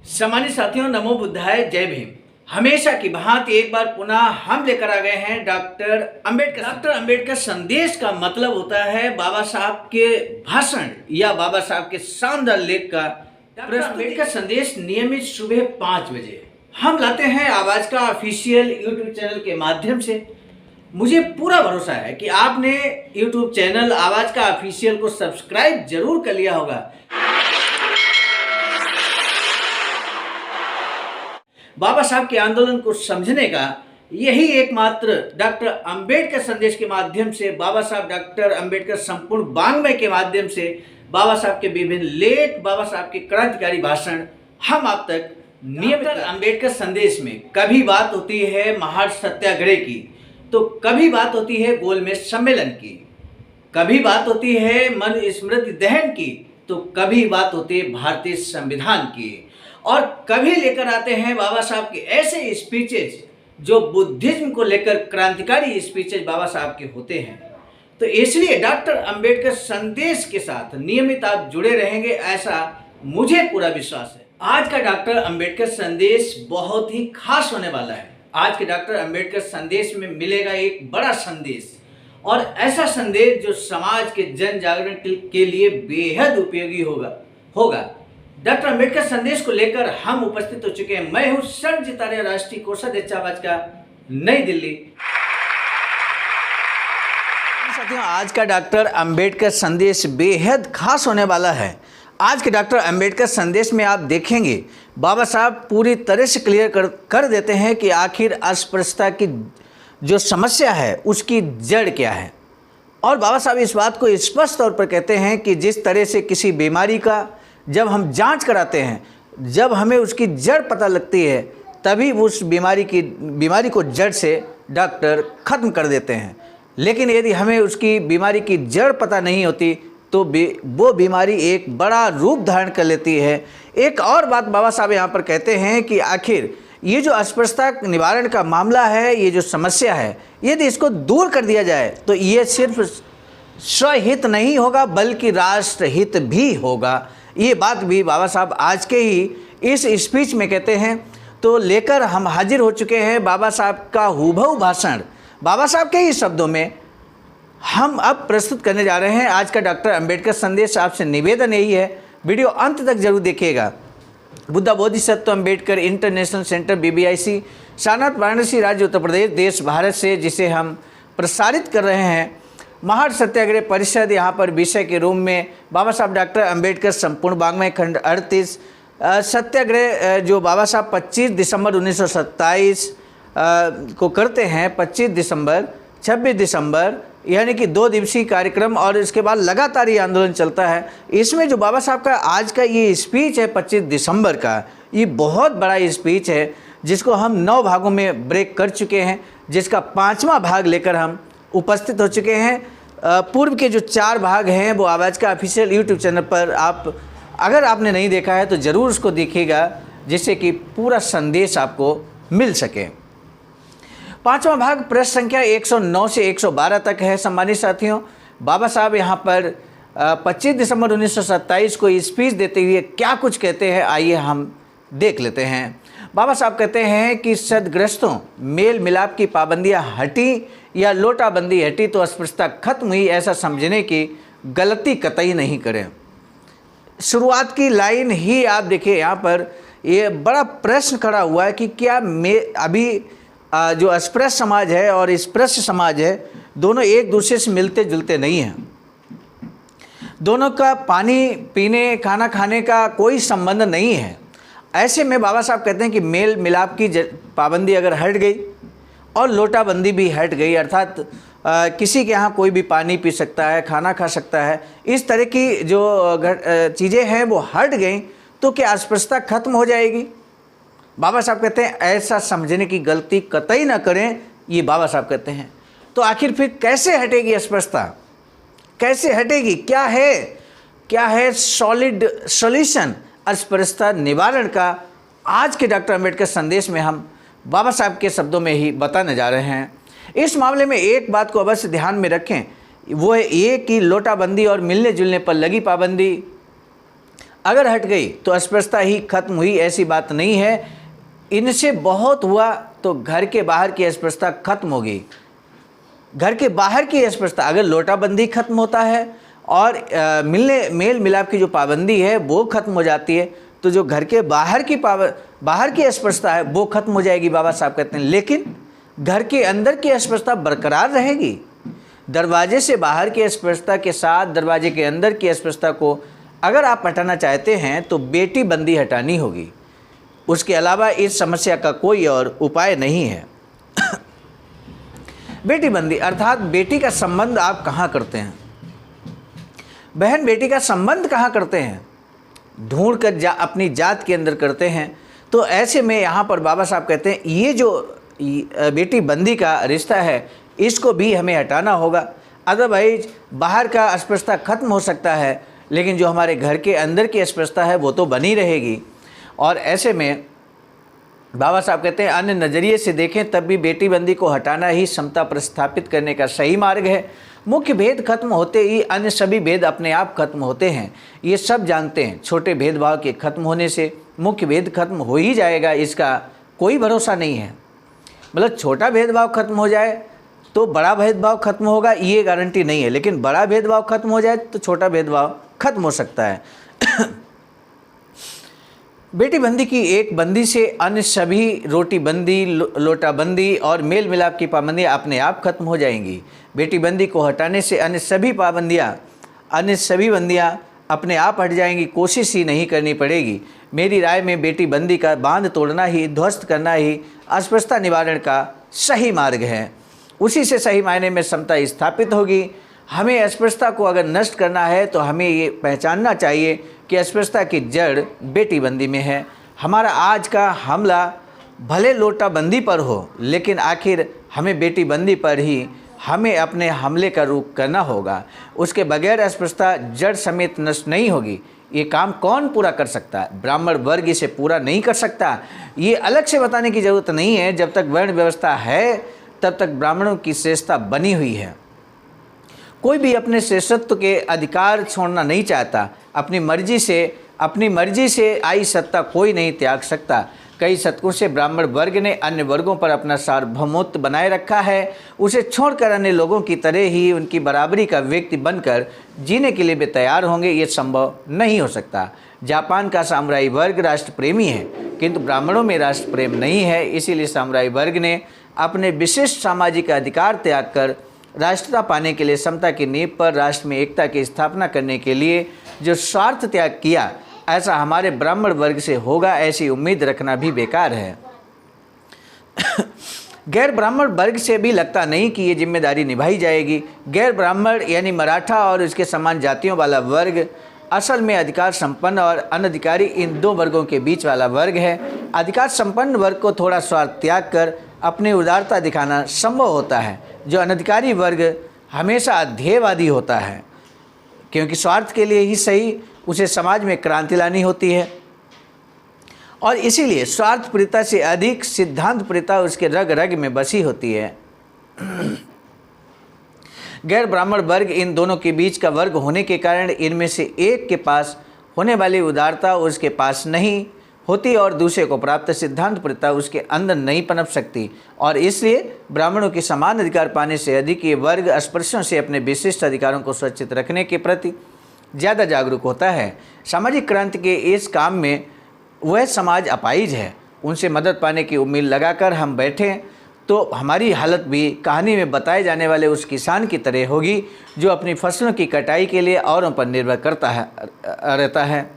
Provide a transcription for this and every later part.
सम्मानित साथियों, नमो बुद्धाय, जय भीम। हमेशा की भांति एक बार पुनः हम लेकर आ गए हैं डॉक्टर अंबेडकर। डॉक्टर अंबेडकर संदेश का मतलब होता है बाबा साहब के भाषण या बाबा साहब के शानदार लेख का। डॉक्टर अंबेडकर संदेश नियमित सुबह 5 बजे हम लाते हैं आवाज का ऑफिशियल यूट्यूब चैनल के माध्यम से। मुझे पूरा भरोसा है कि आपने यूट्यूब चैनल आवाज का ऑफिशियल को सब्सक्राइब जरूर कर लिया होगा। बाबा साहब के आंदोलन को समझने का यही एकमात्र डॉक्टर अंबेडकर संदेश के माध्यम से, बाबा साहब डॉक्टर अंबेडकर संपूर्ण वाङ्मय के माध्यम से, बाबा साहब के विभिन्न लेख, बाबा साहब के क्रांतिकारी भाषण हम आप तक नियमित। अंबेडकर संदेश में कभी बात होती है महार सत्याग्रह की, तो कभी बात होती है गोलमेज सम्मेलन की, कभी बात होती है मन स्मृति दहन की, तो कभी बात होती है भारतीय संविधान की, और कभी लेकर आते हैं बाबा साहब के ऐसे स्पीचेज जो बुद्धिज्म को लेकर क्रांतिकारी स्पीचेज बाबा साहब के होते हैं। तो इसलिए डॉक्टर अंबेडकर संदेश के साथ नियमित आप जुड़े रहेंगे, ऐसा मुझे पूरा विश्वास है। आज का डॉक्टर अंबेडकर संदेश बहुत ही खास होने वाला है। आज के डॉक्टर अंबेडकर संदेश में मिलेगा एक बड़ा संदेश, और ऐसा संदेश जो समाज के जन जागरण के लिए बेहद उपयोगी होगा। डॉक्टर अंबेडकर संदेश को लेकर हम उपस्थित हो चुके हैं। मैं हूं संजीत आर्य, राष्ट्रीय कोषाध्यक्ष आवाज का, नई दिल्ली। साथियों, आज का डॉक्टर अंबेडकर संदेश बेहद खास होने वाला है। आज के डॉक्टर अंबेडकर संदेश में आप देखेंगे बाबा साहब पूरी तरह से क्लियर कर देते हैं कि आखिर अस्पृश्यता की जो समस्या है उसकी जड़ क्या है। और बाबा साहब इस बात को स्पष्ट तौर पर कहते हैं कि जिस तरह से किसी बीमारी का जब हम जांच कराते हैं, जब हमें उसकी जड़ पता लगती है, तभी उस बीमारी को जड़ से डॉक्टर ख़त्म कर देते हैं। लेकिन यदि हमें उसकी बीमारी की जड़ पता नहीं होती तो वो बीमारी एक बड़ा रूप धारण कर लेती है। एक और बात बाबा साहब यहाँ पर कहते हैं कि आखिर ये जो अस्पृश्यता निवारण का मामला है, ये जो समस्या है, यदि इसको दूर कर दिया जाए तो ये सिर्फ स्वहित नहीं होगा बल्कि राष्ट्रहित भी होगा। ये बात भी बाबा साहब आज के ही इस स्पीच में कहते हैं। तो लेकर हम हाजिर हो चुके हैं बाबा साहब का हूबहू भाषण, बाबा साहब के ही शब्दों में हम अब प्रस्तुत करने जा रहे हैं। आज का डॉक्टर अंबेडकर संदेश आपसे निवेदन यही है, वीडियो अंत तक जरूर देखिएगा। Buddha Bodhisattva Ambedkar international centre BBIC, Sarnath, Varanasi, राज्य उत्तर प्रदेश, देश भारत से, जिसे हम प्रसारित कर रहे हैं। महार सत्याग्रह परिषद, यहाँ पर विषय के रूम में बाबा साहब डॉक्टर अंबेडकर संपूर्ण वाङ्मय खंड 38 सत्याग्रह जो बाबा साहब 25 दिसंबर 1927 को करते हैं। 25 दिसंबर 26 दिसंबर यानी कि 2 दिवसीय कार्यक्रम, और इसके बाद लगातार ये आंदोलन चलता है। इसमें जो बाबा साहब का आज का ये स्पीच है 25 दिसंबर का, ये बहुत बड़ा स्पीच है जिसको हम 9 भागों में ब्रेक कर चुके हैं, जिसका 5वां भाग लेकर हम उपस्थित हो चुके हैं। पूर्व के जो 4 भाग हैं वो आवाज़ का ऑफिशियल यूट्यूब चैनल पर अगर आपने नहीं देखा है तो ज़रूर उसको देखिएगा, जिससे कि पूरा संदेश आपको मिल सके। 5वां भाग प्रश्न संख्या 109 से 112 तक है। सम्मानित साथियों, बाबा साहब यहाँ पर 25 दिसंबर 1927 को स्पीच देते हुए क्या कुछ कहते हैं, आइए हम देख लेते हैं। बाबा साहब कहते हैं कि सदग्रस्तों, मेल मिलाप की पाबंदियाँ हटी या लोटाबंदी हटी तो अस्पृश्यता खत्म हुई, ऐसा समझने की गलती कतई नहीं करें। शुरुआत की लाइन ही आप देखिए, यहाँ पर ये बड़ा प्रश्न खड़ा हुआ है कि क्या अभी जो अस्पृश्य समाज है और स्पृश्य समाज है, दोनों एक दूसरे से मिलते जुलते नहीं हैं। दोनों का पानी पीने, खाना खाने का कोई संबंध नहीं है। ऐसे में बाबा साहब कहते हैं कि मेल मिलाप की पाबंदी अगर हट गई और लोटाबंदी भी हट गई, अर्थात किसी के यहाँ कोई भी पानी पी सकता है, खाना खा सकता है, इस तरह की जो चीज़ें हैं वो हट गई, तो क्या अस्पृश्यता खत्म हो जाएगी? बाबा साहब कहते हैं ऐसा समझने की गलती कतई ना करें, ये बाबा साहब कहते हैं। तो आखिर फिर कैसे हटेगी अस्पृश्यता, कैसे हटेगी? क्या है सॉलिड सॉल्यूशन अस्पृश्यता निवारण का? आज के डॉक्टर अंबेडकर संदेश में हम बाबा साहब के शब्दों में ही बताने जा रहे हैं। इस मामले में एक बात को अवश्य ध्यान में रखें, वो है ये कि लोटाबंदी और मिलने जुलने पर लगी पाबंदी अगर हट गई तो अस्पृश्यता ही खत्म हुई, ऐसी बात नहीं है। इनसे बहुत हुआ तो घर के बाहर की अस्पृश्यता खत्म होगी। घर के बाहर की अस्पृश्यता, अगर लोटाबंदी खत्म होता है और मेल मिलाप की जो पाबंदी है वो खत्म हो जाती है, तो जो घर के बाहर की अस्पृश्यता है वो खत्म हो जाएगी, बाबा साहब कहते हैं। लेकिन घर के अंदर की अस्पृश्यता बरकरार रहेगी। दरवाजे से बाहर की अस्पृश्यता के साथ दरवाजे के अंदर की अस्पृश्यता को अगर आप हटाना चाहते हैं तो बेटी बंदी हटानी होगी। उसके अलावा इस समस्या का कोई और उपाय नहीं है। बेटी बंदी अर्थात बेटी का संबंध आप कहाँ करते हैं? बहन बेटी का संबंध कहाँ करते हैं? ढूंढ कर अपनी जात के अंदर करते हैं। तो ऐसे में यहाँ पर बाबा साहब कहते हैं ये जो बेटी बंदी का रिश्ता है इसको भी हमें हटाना होगा। अदरवाइज बाहर का अस्पृश्यता खत्म हो सकता है, लेकिन जो हमारे घर के अंदर की अस्पृश्यता है वो तो बनी रहेगी। और ऐसे में बाबा साहब कहते हैं अन्य नज़रिए से देखें तब भी बेटी बंदी को हटाना ही समता प्रस्थापित करने का सही मार्ग है। मुख्य भेद खत्म होते ही अन्य सभी भेद अपने आप खत्म होते हैं, ये सब जानते हैं। छोटे भेदभाव के खत्म होने से मुख्य भेद खत्म हो ही जाएगा, इसका कोई भरोसा नहीं है। मतलब छोटा भेदभाव खत्म हो जाए तो बड़ा भेदभाव खत्म होगा, ये गारंटी नहीं है। लेकिन बड़ा भेदभाव खत्म हो जाए तो छोटा भेदभाव खत्म हो सकता है। बेटी बंदी की एक बंदी से अन्य सभी रोटी बंदी, लोटा बंदी और मेल मिलाप की पाबंदियाँ अपने आप खत्म हो जाएंगी। बेटी बंदी को हटाने से अन्य सभी बंदियाँ अपने आप हट जाएंगी, कोशिश ही नहीं करनी पड़ेगी। मेरी राय में बेटी बंदी का बांध तोड़ना ही, ध्वस्त करना ही अस्पृश्यता निवारण का सही मार्ग है। उसी से सही मायने में समता स्थापित होगी। हमें अस्पृश्यता को अगर नष्ट करना है तो हमें ये पहचानना चाहिए कि अस्पृश्यता की जड़ बेटी बंदी में है। हमारा आज का हमला भले लोटा बंदी पर हो, लेकिन आखिर हमें बेटी बंदी पर ही हमें अपने हमले का रुख करना होगा। उसके बगैर अस्पृश्यता जड़ समेत नष्ट नहीं होगी। ये काम कौन पूरा कर सकता है? ब्राह्मण वर्ग इसे पूरा नहीं कर सकता। ये अलग से बताने की ज़रूरत नहीं है। जब तक वर्ण व्यवस्था है तब तक ब्राह्मणों की श्रेष्ठता बनी हुई है। कोई भी अपने श्रेष्ठत्व के अधिकार छोड़ना नहीं चाहता। अपनी मर्जी से आई सत्ता कोई नहीं त्याग सकता। कई शतकों से ब्राह्मण वर्ग ने अन्य वर्गों पर अपना सार्वभौमत्व बनाए रखा है। उसे छोड़कर अन्य लोगों की तरह ही उनकी बराबरी का व्यक्ति बनकर जीने के लिए वे तैयार होंगे, ये संभव नहीं हो सकता। जापान का सामुराई वर्ग राष्ट्र प्रेमी है, किंतु ब्राह्मणों में राष्ट्र प्रेम नहीं है। इसीलिए सामुराई वर्ग ने अपने विशिष्ट सामाजिक अधिकार त्याग कर राष्ट्रता पाने के लिए समता की नींव पर राष्ट्र में एकता की स्थापना करने के लिए जो स्वार्थ त्याग किया, ऐसा हमारे ब्राह्मण वर्ग से होगा, ऐसी उम्मीद रखना भी बेकार है। गैर ब्राह्मण वर्ग से भी लगता नहीं कि ये जिम्मेदारी निभाई जाएगी। गैर ब्राह्मण यानी मराठा और उसके समान जातियों वाला वर्ग असल में अधिकार संपन्न और अनधिकारी इन दो वर्गों के बीच वाला वर्ग है। अधिकार संपन्न वर्ग को थोड़ा स्वार्थ त्याग कर अपनी उदारता दिखाना संभव होता है। जो अनधिकारी वर्ग हमेशा अध्ययवादी होता है, क्योंकि स्वार्थ के लिए ही सही उसे समाज में क्रांति लानी होती है, और इसीलिए स्वार्थ प्रियता से अधिक सिद्धांत प्रियता उसके रग रग में बसी होती है। गैर ब्राह्मण वर्ग इन दोनों के बीच का वर्ग होने के कारण इनमें से एक के पास होने वाली उदारता उसके पास नहीं होती और दूसरे को प्राप्त सिद्धांत प्रियता उसके अंदर नहीं पनप सकती, और इसलिए ब्राह्मणों के समान अधिकार पाने से अधिक ये वर्ग अस्पृश्यों से अपने विशिष्ट अधिकारों को सुरक्षित रखने के प्रति ज़्यादा जागरूक होता है। सामाजिक क्रांति के इस काम में वह समाज अपाइज है। उनसे मदद पाने की उम्मीद लगाकर हम बैठें तो हमारी हालत भी कहानी में बताए जाने वाले उस किसान की तरह होगी जो अपनी फसलों की कटाई के लिए औरों पर निर्भर रहता है।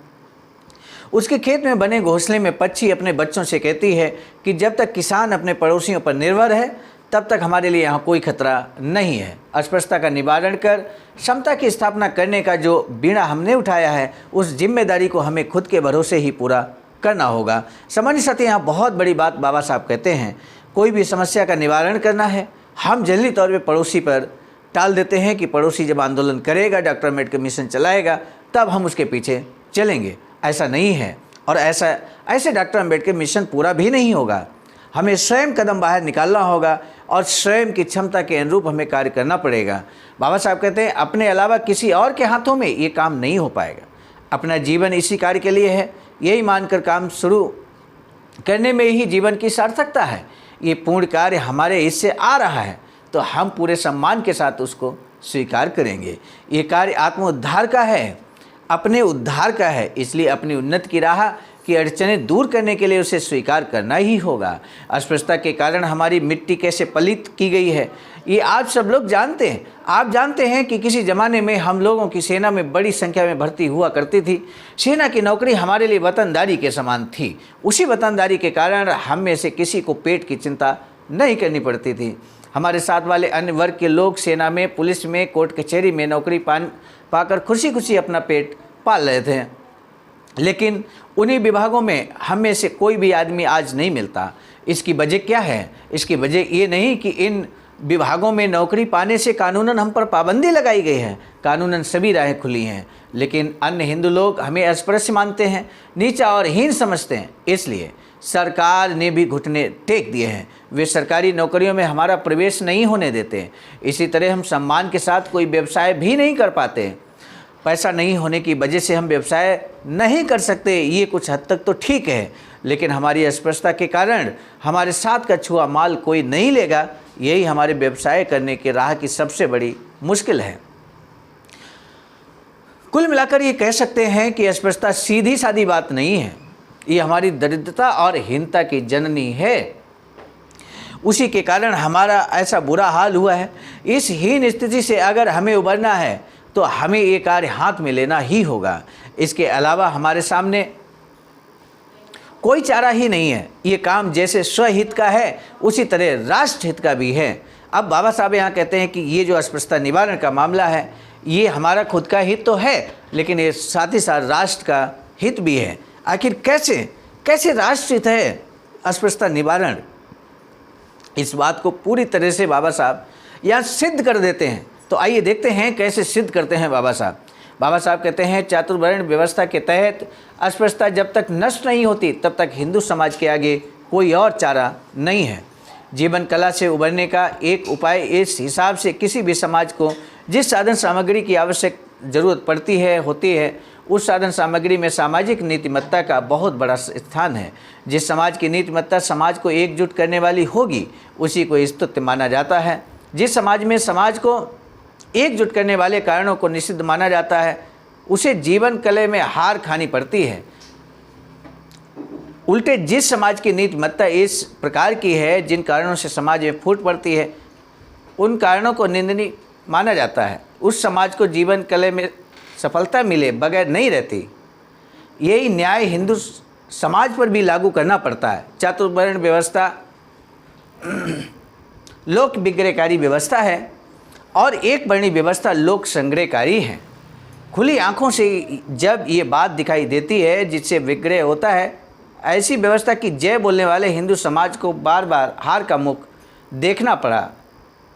उसके खेत में बने घोंसले में पक्षी अपने बच्चों से कहती है कि जब तक किसान अपने पड़ोसियों पर निर्भर है तब तक हमारे लिए यहाँ कोई खतरा नहीं है। अस्पृश्यता का निवारण कर समता की स्थापना करने का जो बीड़ा हमने उठाया है, उस जिम्मेदारी को हमें खुद के भरोसे ही पूरा करना होगा। सामान्य साथी, यहाँ बहुत बड़ी बात बाबा साहब कहते हैं, कोई भी समस्या का निवारण करना है, हम जल्दी तौर पे पड़ोसी पर टाल देते हैं कि पड़ोसी जब आंदोलन करेगा, डॉक्टर अम्बेडकर मिशन चलाएगा, तब हम उसके पीछे चलेंगे। ऐसा नहीं है, और ऐसे डॉक्टर अम्बेडकर मिशन पूरा भी नहीं होगा। हमें स्वयं कदम बाहर निकालना होगा और स्वयं की क्षमता के अनुरूप हमें कार्य करना पड़ेगा। बाबा साहब कहते हैं अपने अलावा किसी और के हाथों में ये काम नहीं हो पाएगा। अपना जीवन इसी कार्य के लिए है, यही मानकर काम शुरू करने में ही जीवन की सार्थकता है। ये पूर्ण कार्य हमारे हिस्से आ रहा है तो हम पूरे सम्मान के साथ उसको स्वीकार करेंगे। ये कार्य आत्मोद्धार का है, अपने उद्धार का है, इसलिए अपनी उन्नति की राह की अड़चनें दूर करने के लिए उसे स्वीकार करना ही होगा। अस्पृश्यता के कारण हमारी मिट्टी कैसे पलित की गई है ये आप सब लोग जानते हैं। आप जानते हैं कि किसी ज़माने में हम लोगों की सेना में बड़ी संख्या में भर्ती हुआ करती थी। सेना की नौकरी हमारे लिए वतनदारी के समान थी। उसी वतनदारी के कारण हम में से किसी को पेट की चिंता नहीं करनी पड़ती थी। हमारे साथ वाले अन्य वर्ग के लोग सेना में, पुलिस में, कोर्ट कचहरी में नौकरी पाकर खुशी खुशी अपना पेट पाल रहे थे, लेकिन उन्हीं विभागों में हम में से कोई भी आदमी आज नहीं मिलता। इसकी वजह क्या है? इसकी वजह ये नहीं कि इन विभागों में नौकरी पाने से कानूनन हम पर पाबंदी लगाई गई है, कानूनन सभी राहें खुली हैं, लेकिन अन्य हिंदू लोग हमें अस्पृश्य मानते हैं, नीचा और हीन समझते हैं। इसलिए सरकार ने भी घुटने टेक दिए हैं। वे सरकारी नौकरियों में हमारा प्रवेश नहीं होने देते। इसी तरह हम सम्मान के साथ कोई व्यवसाय भी नहीं कर पाते। पैसा नहीं होने की वजह से हम व्यवसाय नहीं कर सकते, ये कुछ हद तक तो ठीक है, लेकिन हमारी अस्पृश्यता के कारण हमारे साथ का छुआ माल कोई नहीं लेगा। यही हमारे व्यवसाय करने की राह की सबसे बड़ी मुश्किल है। कुल मिलाकर ये कह सकते हैं कि अस्पृश्यता सीधी सादी बात नहीं है, ये हमारी दरिद्रता और हीनता की जननी है। उसी के कारण हमारा ऐसा बुरा हाल हुआ है। इस हीन स्थिति से अगर हमें उबरना है तो हमें ये कार्य हाथ में लेना ही होगा। इसके अलावा हमारे सामने कोई चारा ही नहीं है। ये काम जैसे स्वहित का है उसी तरह राष्ट्र हित का भी है। अब बाबा साहब यहाँ कहते हैं कि ये जो अस्पृश्यता निवारण का मामला है ये हमारा खुद का हित तो है, लेकिन ये साथ ही साथ राष्ट्र का हित भी है। आखिर कैसे राष्ट्र हित है अस्पृश्यता निवारण? इस बात को पूरी तरह से बाबा साहब यहाँ सिद्ध कर देते हैं। तो आइए देखते हैं कैसे सिद्ध करते हैं बाबा साहब। बाबा साहब कहते हैं चातुर्वर्ण व्यवस्था के तहत अस्पृश्यता जब तक नष्ट नहीं होती तब तक हिंदू समाज के आगे कोई और चारा नहीं है। जीवन कला से उबरने का एक उपाय इस हिसाब से किसी भी समाज को जिस साधन सामग्री की आवश्यक ज़रूरत पड़ती है होती है, उस साधन सामग्री में सामाजिक नीतिमत्ता का बहुत बड़ा स्थान है। जिस समाज की नीतिमत्ता समाज को एकजुट करने वाली होगी उसी को स्तुत्य माना जाता है। जिस समाज में समाज को एकजुट करने वाले कारणों को निषिद्ध माना जाता है उसे जीवन कले में हार खानी पड़ती है। उल्टे जिस समाज की नीतिमत्ता इस प्रकार की है जिन कारणों से समाज में फूट पड़ती है उन कारणों को निंदनीय माना जाता है, उस समाज को जीवन कले में सफलता मिले बगैर नहीं रहती। यही न्याय हिंदू समाज पर भी लागू करना पड़ता है। चातुर्वर्ण व्यवस्था लोक विग्रहकारी व्यवस्था है और एक वर्णी व्यवस्था लोक संग्रहकारी है। खुली आंखों से जब ये बात दिखाई देती है जिससे विग्रह होता है, ऐसी व्यवस्था की जय बोलने वाले हिंदू समाज को बार बार हार का मुख देखना पड़ा,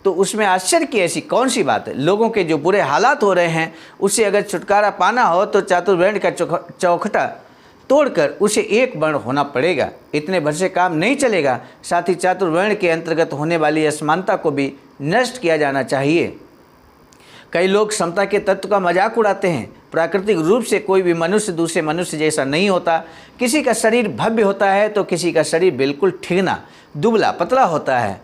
तो उसमें आश्चर्य की ऐसी कौन सी बात है? लोगों के जो बुरे हालात हो रहे हैं उससे अगर छुटकारा पाना हो तो चातुर्वर्ण का चौखटा तोड़कर उसे एक वर्ण होना पड़ेगा। इतने भर से काम नहीं चलेगा। साथ ही चातुर्वर्ण के अंतर्गत होने वाली असमानता को भी नष्ट किया जाना चाहिए। कई लोग समता के तत्व का मजाक उड़ाते हैं। प्राकृतिक रूप से कोई भी मनुष्य दूसरे मनुष्य जैसा नहीं होता। किसी का शरीर भव्य होता है तो किसी का शरीर बिल्कुल ठिगना दुबला पतला होता है।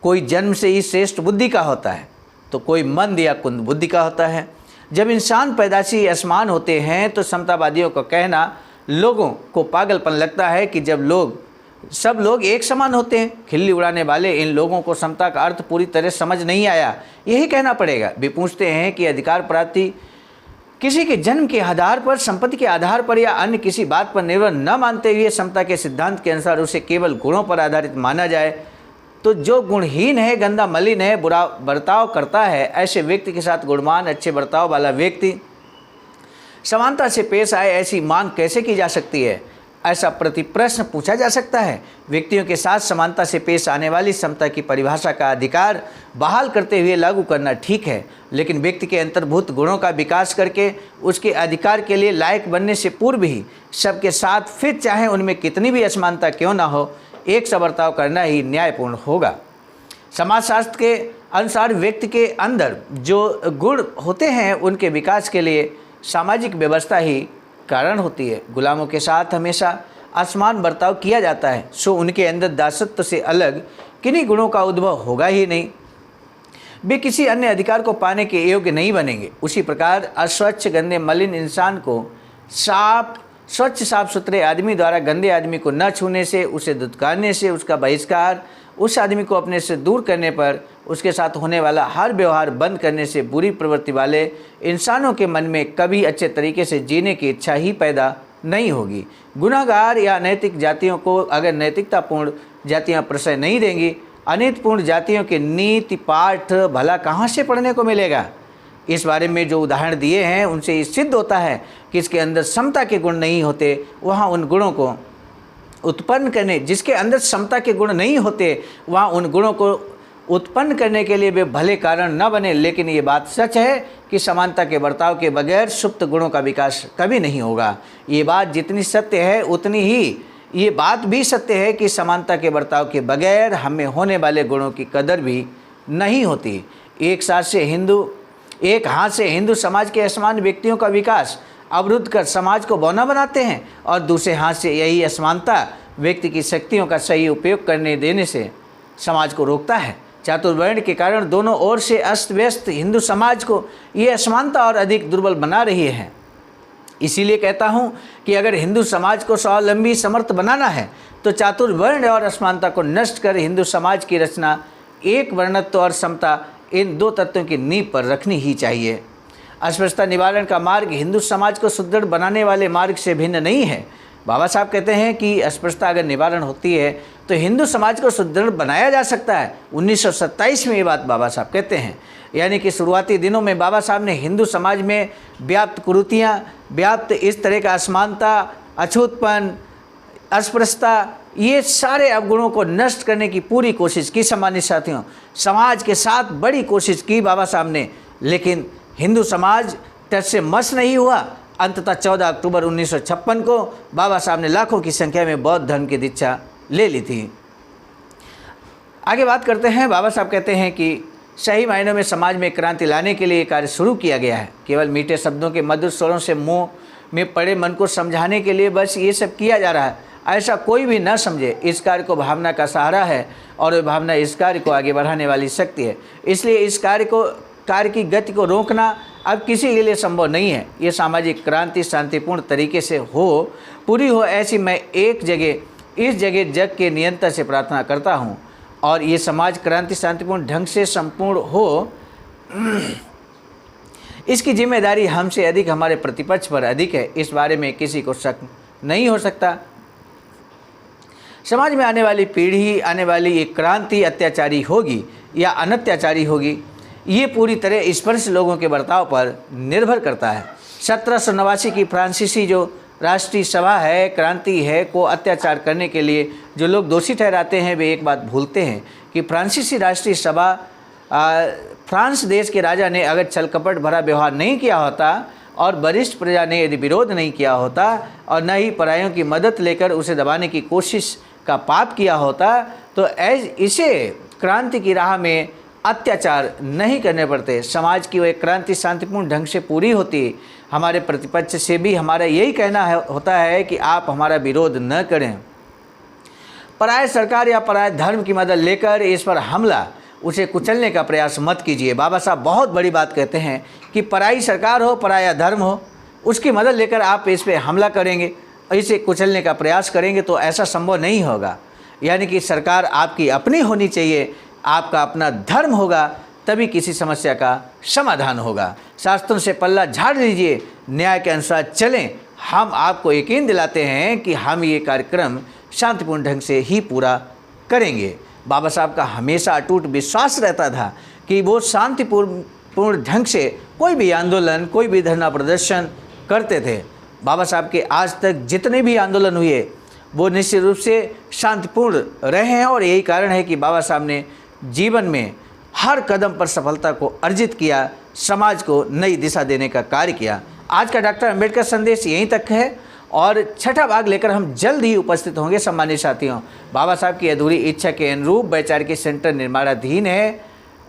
कोई जन्म से ही श्रेष्ठ बुद्धि का होता है तो कोई मंद या कुंद बुद्धि का होता है। जब इंसान पैदाशी असमान होते हैं तो समतावादियों का कहना लोगों को पागलपन लगता है कि जब सब लोग एक समान होते हैं। खिल्ली उड़ाने वाले इन लोगों को समता का अर्थ पूरी तरह समझ नहीं आया, यही कहना पड़ेगा। वे पूछते हैं कि अधिकार प्राप्ति किसी के जन्म के आधार पर, संपत्ति के आधार पर या अन्य किसी बात पर निर्भर न मानते हुए समता के सिद्धांत के अनुसार उसे केवल गुणों पर आधारित माना जाए, तो जो गुणहीन है, गंदा मलिन है, बुरा बर्ताव करता है, ऐसे व्यक्ति के साथ गुणवान अच्छे बर्ताव वाला व्यक्ति समानता से पेश आए, ऐसी मांग कैसे की जा सकती है? ऐसा प्रतिप्रश्न पूछा जा सकता है। व्यक्तियों के साथ समानता से पेश आने वाली समता की परिभाषा का अधिकार बहाल करते हुए लागू करना ठीक है, लेकिन व्यक्ति के अंतर्भूत गुणों का विकास करके उसके अधिकार के लिए लायक बनने से पूर्व ही सबके साथ, फिर चाहे उनमें कितनी भी असमानता क्यों ना हो, एक सा बर्ताव करना ही न्यायपूर्ण होगा। समाजशास्त्र के अनुसार व्यक्ति के अंदर जो गुण होते हैं उनके विकास के लिए सामाजिक व्यवस्था ही कारण होती है। गुलामों के साथ हमेशा असमान बर्ताव किया जाता है, सो उनके अंदर दासत्व से अलग किन्हीं गुणों का उद्भव होगा ही नहीं। वे किसी अन्य अधिकार को पाने के योग्य नहीं बनेंगे। उसी प्रकार अस्वच्छ गंदे मलिन इंसान को स्वच्छ साफ सुथरे आदमी द्वारा गंदे आदमी को न छूने से, उसे धुतकारने से, उसका बहिष्कार, उस आदमी को अपने से दूर करने पर, उसके साथ होने वाला हर व्यवहार बंद करने से बुरी प्रवृत्ति वाले इंसानों के मन में कभी अच्छे तरीके से जीने की इच्छा ही पैदा नहीं होगी। गुनाहगार या अनैतिक जातियों को अगर नैतिकतापूर्ण जातियाँ प्रश्रय नहीं देंगी, अनैतिकपूर्ण जातियों के नीति पाठ भला कहाँ से पढ़ने को मिलेगा। इस बारे में जो उदाहरण दिए हैं उनसे ये सिद्ध होता है कि इसके अंदर समता के गुण नहीं होते, वहाँ उन गुणों को उत्पन्न करने, जिसके अंदर समता के गुण नहीं होते वहाँ उन गुणों को उत्पन्न करने के लिए वे भले कारण न बने। लेकिन ये बात सच है कि समानता के बर्ताव के बगैर सुप्त गुणों का विकास कभी नहीं होगा। ये बात जितनी सत्य है उतनी ही ये बात भी सत्य है कि समानता के बर्ताव के बगैर हमें होने वाले गुणों की कदर भी नहीं होती। एक हाथ से हिंदू समाज के असमान व्यक्तियों का विकास अवरुद्ध कर समाज को बौना बनाते हैं और दूसरे हाथ से यही असमानता व्यक्ति की शक्तियों का सही उपयोग करने देने से समाज को रोकता है। चातुर्वर्ण के कारण दोनों ओर से अस्त व्यस्त हिंदू समाज को ये असमानता और अधिक दुर्बल बना रही है। इसीलिए कहता हूँ कि अगर हिंदू समाज को स्वावलंबी समर्थ बनाना है तो चातुर्वर्ण और असमानता को नष्ट कर हिंदू समाज की रचना एक वर्णत्व और समता, इन दो तत्वों की नींव पर रखनी ही चाहिए। अस्पृश्यता निवारण का मार्ग हिंदू समाज को सुदृढ़ बनाने वाले मार्ग से भिन्न नहीं है। बाबा साहब कहते हैं कि अस्पृश्यता अगर निवारण होती है तो हिंदू समाज को सुदृढ़ बनाया जा सकता है। 1927 में ये बात बाबा साहब कहते हैं, यानी कि शुरुआती दिनों में बाबा साहब ने हिंदू समाज में व्याप्त कुरीतियाँ, व्याप्त इस तरह का असमानता, अछूतपन, अस्पृश्यता, ये सारे अवगुणों को नष्ट करने की पूरी कोशिश की। सम्मानित साथियों, समाज के साथ बड़ी कोशिश की बाबा साहब ने, लेकिन हिंदू समाज टच से मस नहीं हुआ। अंततः 14 अक्टूबर 1956 को बाबा साहब ने लाखों की संख्या में बौद्ध धर्म की दीक्षा ले ली थी। आगे बात करते हैं। बाबा साहब कहते हैं कि सही मायनों में समाज में क्रांति लाने के लिए कार्य शुरू किया गया है। केवल मीठे शब्दों के मधुर स्वरों से मुंह में पड़े मन को समझाने के लिए बस ये सब किया जा रहा है, ऐसा कोई भी न समझे। इस कार्य को भावना का सहारा है और वह भावना इस कार्य को आगे बढ़ाने वाली शक्ति है। इसलिए इस कार्य की गति को रोकना अब किसी के लिए संभव नहीं है। ये सामाजिक क्रांति शांतिपूर्ण तरीके से पूरी हो, ऐसी मैं इस जगह जग के नियंता से प्रार्थना करता हूँ और ये समाज क्रांति शांतिपूर्ण ढंग से संपूर्ण हो, इसकी जिम्मेदारी हमसे अधिक हमारे प्रतिपक्ष पर अधिक है। इस बारे में किसी को शक नहीं हो सकता। समाज में आने वाली पीढ़ी, आने वाली ये क्रांति अत्याचारी होगी या अनत्याचारी होगी, ये पूरी तरह स्पर्श लोगों के बर्ताव पर निर्भर करता है। 1789 की फ्रांसीसी जो राष्ट्रीय सभा है, क्रांति है, को अत्याचार करने के लिए जो लोग दोषी ठहराते हैं वे एक बात भूलते हैं कि फ्रांसीसी राष्ट्रीय सभा फ्रांस देश के राजा ने अगर छल कपट भरा व्यवहार नहीं किया होता और वरिष्ठ प्रजा ने यदि विरोध नहीं किया होता और न ही परायों की मदद लेकर उसे दबाने की कोशिश का पाप किया होता तो इसे क्रांति की राह में अत्याचार नहीं करने पड़ते। समाज की वह क्रांति शांतिपूर्ण ढंग से पूरी होती। हमारे प्रतिपक्ष से भी हमारा यही कहना होता है कि आप हमारा विरोध न करें। पराय सरकार या पराय धर्म की मदद लेकर इस पर हमला, उसे कुचलने का प्रयास मत कीजिए। बाबा साहब बहुत बड़ी बात कहते हैं कि पराई सरकार हो, पराया धर्म हो, उसकी मदद लेकर आप इस पर हमला करेंगे, इसे कुचलने का प्रयास करेंगे तो ऐसा संभव नहीं होगा। यानी कि सरकार आपकी अपनी होनी चाहिए, आपका अपना धर्म होगा, तभी किसी समस्या का समाधान होगा। शास्त्रों से पल्ला झाड़ लीजिए, न्याय के अनुसार चलें। हम आपको यकीन दिलाते हैं कि हम ये कार्यक्रम शांतिपूर्ण ढंग से ही पूरा करेंगे। बाबा साहब का हमेशा अटूट विश्वास रहता था कि वो शांतिपूर्ण ढंग से कोई भी आंदोलन, कोई भी धरना प्रदर्शन करते थे। बाबा साहब के आज तक जितने भी आंदोलन हुए वो निश्चित रूप से शांतिपूर्ण रहे हैं और यही कारण है कि बाबा साहब ने जीवन में हर कदम पर सफलता को अर्जित किया, समाज को नई दिशा देने का कार्य किया। आज का डॉक्टर अंबेडकर संदेश यहीं तक है और छठा भाग लेकर हम जल्द ही उपस्थित होंगे। सम्मानित साथियों, बाबा साहब की अधूरी इच्छा के अनुरूप वैचारिक सेंटर निर्माणाधीन है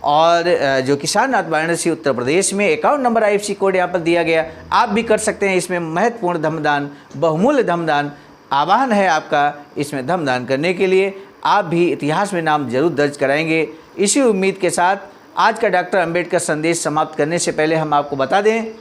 और जो किसाननाथ वाराणसी उत्तर प्रदेश में अकाउंट नंबर IFSC कोड यहाँ पर दिया गया। आप भी कर सकते हैं इसमें महत्वपूर्ण धर्मदान, बहुमूल्य धर्मदान। आह्वान है आपका इसमें धर्मदान करने के लिए। आप भी इतिहास में नाम जरूर दर्ज कराएंगे। इसी उम्मीद के साथ आज का डॉक्टर अंबेडकर संदेश समाप्त करने से पहले हम आपको बता दें,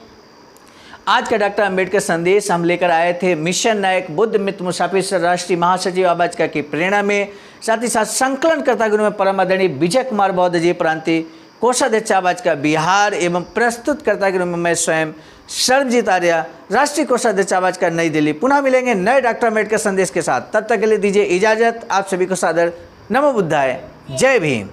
आज का डॉक्टर अंबेडकर संदेश हम लेकर आए थे मिशन नायक बुद्ध मित्र मुसाफिर राष्ट्रीय महासचिव आबाजका की प्रेरणा में, साथ ही साथ संकलनकर्ता गुरु में परम आदरणीय विजय कुमार बौद्ध जी प्रांतीय कोषाध्यक्ष आबाजका बिहार एवं प्रस्तुतकर्ता गुरु में मैं स्वयं शरणजीत आर्य राष्ट्रीय कोषाध्यक्ष आबाजका नई दिल्ली। पुनः मिलेंगे नए डॉक्टर अंबेडकर संदेश के साथ। तब तक के लिए दीजिए इजाजत। आप सभी को सादर नमो बुद्धाय। जय भीम।